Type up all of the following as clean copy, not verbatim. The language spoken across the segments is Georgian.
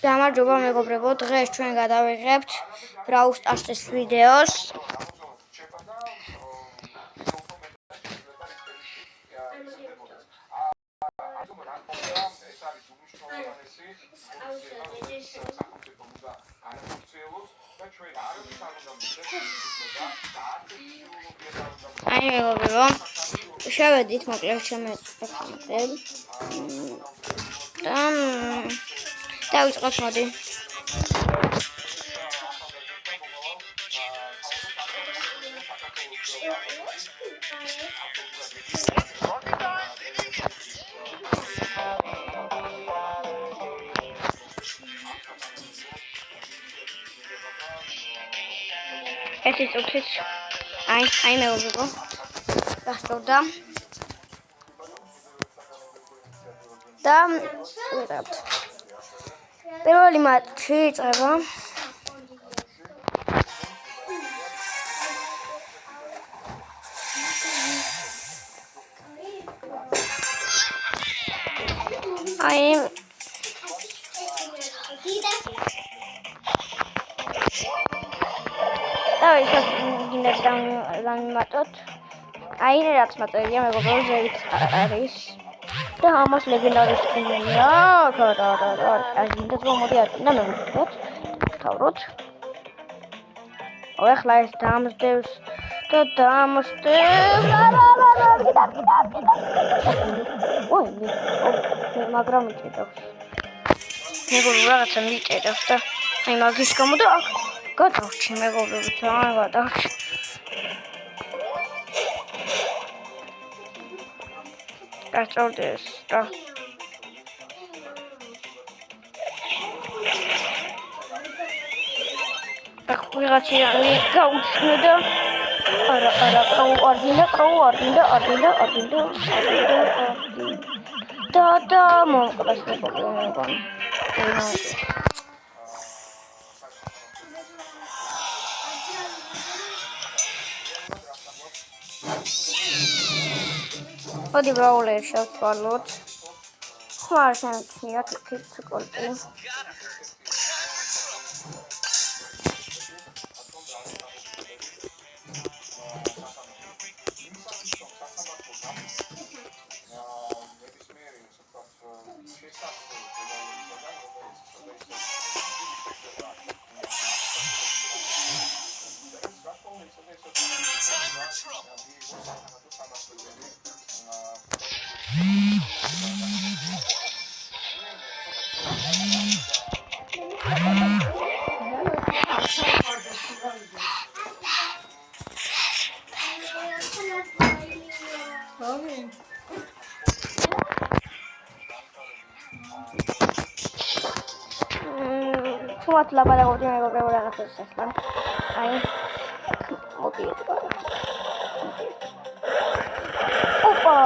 გამარჯობა მეგობრებო, დღეს ჩვენ გადავიღებთ Brawl Stars-ის ვიდეოს. აი მეგობრებო, შევედით მოკლედ ჩემს აკაუნტზე. დავიწყოთ მოდი. ერთი წუთით აი მეგობრებო, გასწორდა და ვიღებთ. პირველი მატჩი იწყება. აი დავიწყოთ დამიმატოთ. აი რაც მაწერია მეგობრებო, ზევით არის. და ამას ლეგენდარი სკინია. აჟინდა მოდი ატინა მეგობრებო. თავროთ. ახლა ეს დამსდევს და დამსდევს. ой, მაგრამ მიჭედავს. მეგობრებო, რაღაცა მიჭედავს და აი მაგის გამო და გადავრჩი მეგობრებო, გადავრჩი. გასწორდეს და ვიღაციანი გაუჩნდა და არა და მომკლეს მეგობრებო. მოდი ბრაულერი შევცვალოთ. ხო არ შემიძლია თითქოს კოლტი. Cuma telah pada waktu yang beberapa kasus kan, ay, mobil. Opa,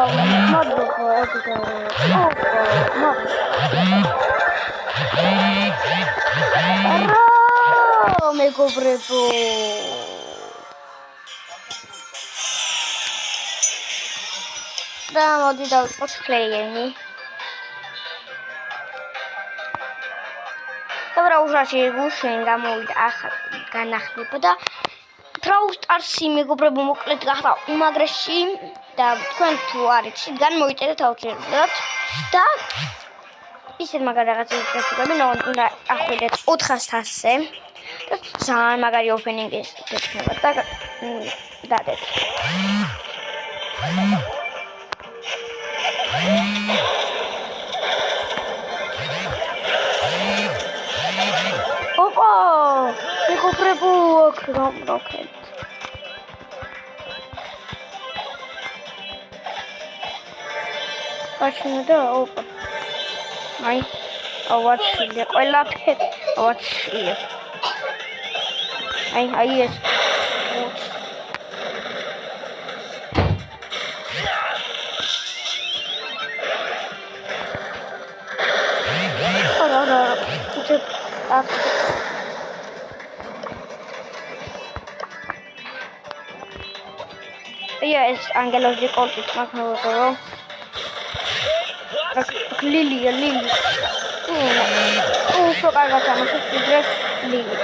madu, madu. Me compré dah mau di dalam cosplay ini. ბრაუზერში გუშინ გამოვიდა ახალ განახილება და Brawl Stars-ი მეგობრებო მოკლედ გახდა უმაგრესი და თქვენ თუ არ იცით განმოიწერეთ აუცილებლად და ისეთ მაგარ რაღაცებს ვეთქვი, უნდა ახვიდეთ 400-ზე და ძალიან მაგარი ოპენინგი გექნება და დადეთ. Opa! Megobrebo rocket. Watching the opa. Ai. Watch the ყველა ფეთ. Watch here. Ai yes. Yes, Angelos de Corpus, Macro. Lily. უფრო კარგად თამაშობს ვიდრე ლილი.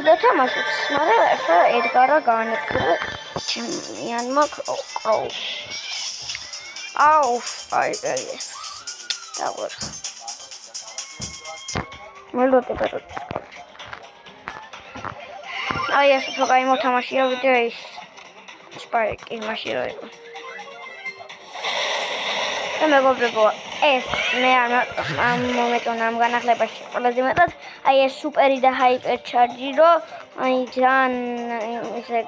და თამაშობს, მაგრამ ახლა ედგარა განადგურა ჩემიანმა კროუ. აუ, აი ეს. დავარ. მელოდება როდის. აი ეს უფრო კაი მოთამაშეა ვიდრე ის. სპაიკი მაშინ რა იყო. და მეგობრებო, ეს მე ამ მომენტონ ამ განახლებაში ყველაზე მეტად აი ეს სუპერი და ჰაიპერ ჩარჯი რო აი ძალიან ესე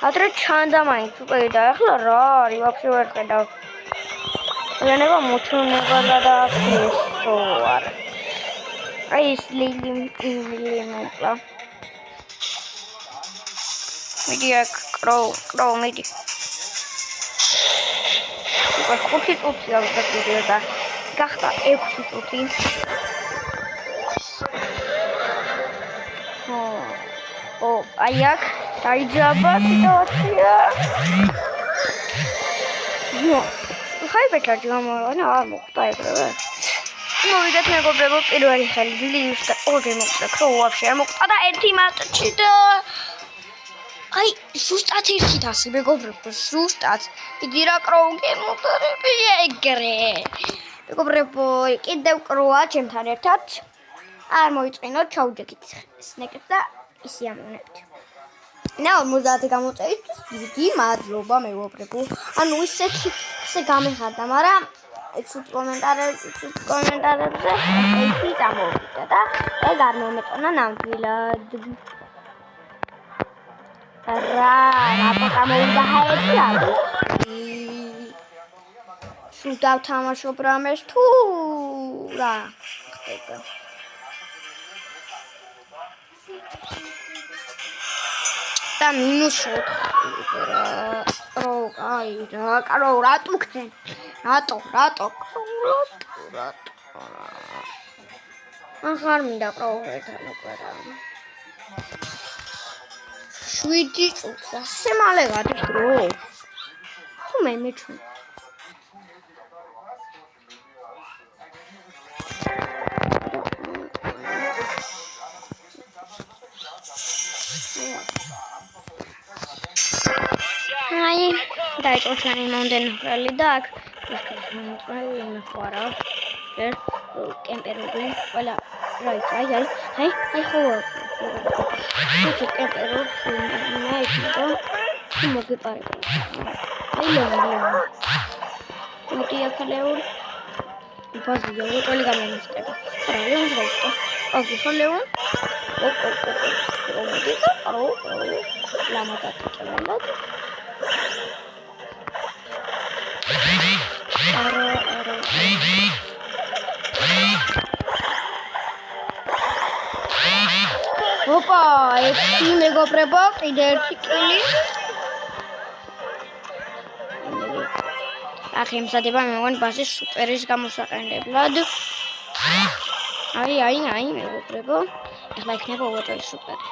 ადრე ჩანდა მაინც სუპერი და ახლა რა არის ვაფშე ვერ ხედავ. ვენება მოჩვენება და ფესო არა. აი ეს ლილი მოკლა. მიდი აქ კროუ მიდი. ხუთი წუთი ავიღეთ ვიდეო და გახდა 6 წუთი. აი აქ დაიჯაბა სიტუაცია. ხაიბე ჩარჯი გამოიყენა არ მოხდა ეგრევე. მოვიდეთ მეგობრებო პირველი ხელი ლივის და ორი მოხდა კროუ ვაფშე არ მოხდა და ერთი მატჩი და აი ზუსტად ერთი თასი მეგობრებო ზუსტად იგი რა კროუ გემოტარები ეგრე მეგობრებო კიდევ კროა ჩემთან ერთად არ მოიწინოთ ჩაუჯექით სნეკებს და ისი ამონებთ და 50 გამოწერით დიდი მადლობა მეგობრებო ანუ ისე გამეხარდა მაგრამ ცუდ კომენტარებზე ერთი წამოვიდა და ეგ არ მომეწონა ნამდვილად რა გამოვიდა ჰაეპი არის სულ დავთამაშობ რამეს თუ რა ხდება და -4 აი რა კარო რატო ახარ მინდა პროვერთან უყურა 7 წუთს ასე მალე გადის დრო ხო მე მეჩვენ აი დაიწყო ჩვენი მომდენი ხელი და აქ ჩვენი მეხარა ერთ ტემპერატურა ყველა აი ხო ეს ტემპერატურა ნაიჭო მოგეპარება აი ლევანი მოდი ახალეულ ბაზია როტოლი გამომისტება რა ლევანი ოკი ხალეულ მოდი არო ლამატა ჩავალად არო ოპა ერთი მეგობრებო კიდე ერთი კილი ახ იმსადება მე მგონი ბაზის სუპერის გამოსაყენებლად აი მეგობრებო ახლა იქნება უოჭველი სუპერი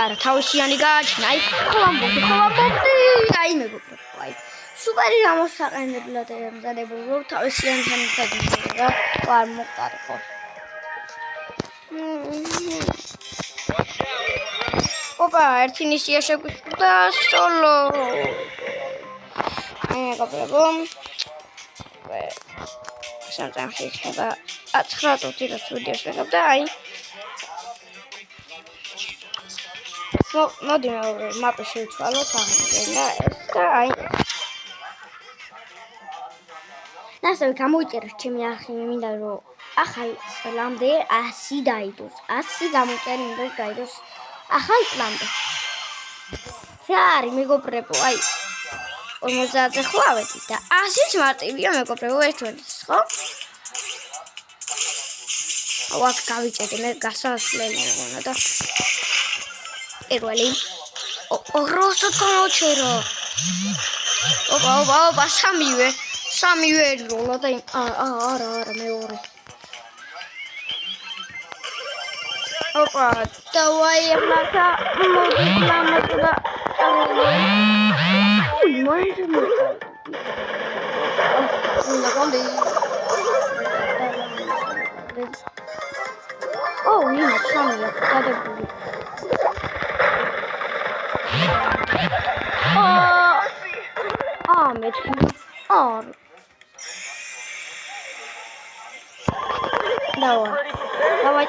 არა თავისიანი გააჩინა აი ხლამბობდი აი მეგობრებო აი სუპერი გამოსაყენებლად ემზადებული რომ თავისიანთან და არ მოყარიყო ოპა ერთი ნისია შეგვიჭდა სოლო აი მეგობრებო სანტამში იქნება 9 წუთი რაც ვიდეოს ვიღებ და აი მოდი მაპი შევცვალოთ აღდგენა ეს და აი ნასავი გამოიწერეს ჩემი არხი მე მინდა რომ ახალ წლამდე 100 დაიდოს 100 გამოტერი მინდა დაიდოს ახალ წლამდე რა არის მეგობრებო აი 50-ზე ხო ავედი და 100-ს მარტივია მეგობრებო ერთვენს ხო ვაკ გავიჭედი მე გასასვლელი მეგონა და პირველი როსო გამოჩერო ოპა სამივე როლა და არა მეორე ოპა დავაი ახლა მოდი ლამატა მოდი ო, ინა, სამია, გადაგული. მეთქი. არ. დავაი,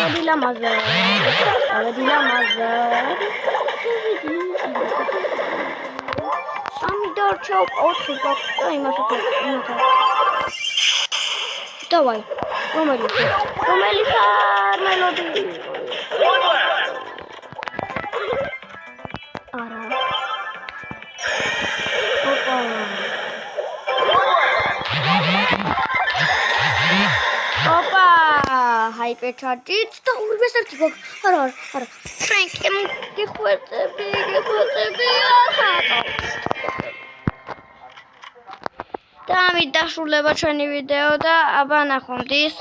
წავედი ლამაზად. სამი დარჩა, 4 გაქვს და იმასაც დავაი. რომელიც არ მელოდი. არა. ოპა, ჰაიპერჩარჯიც და ურბესერთი გვაქვს. არა. ფრენკი, გიხვეწები. და ამით დასრულდება ჩვენი ვიდეო და აბა ნახვამდის.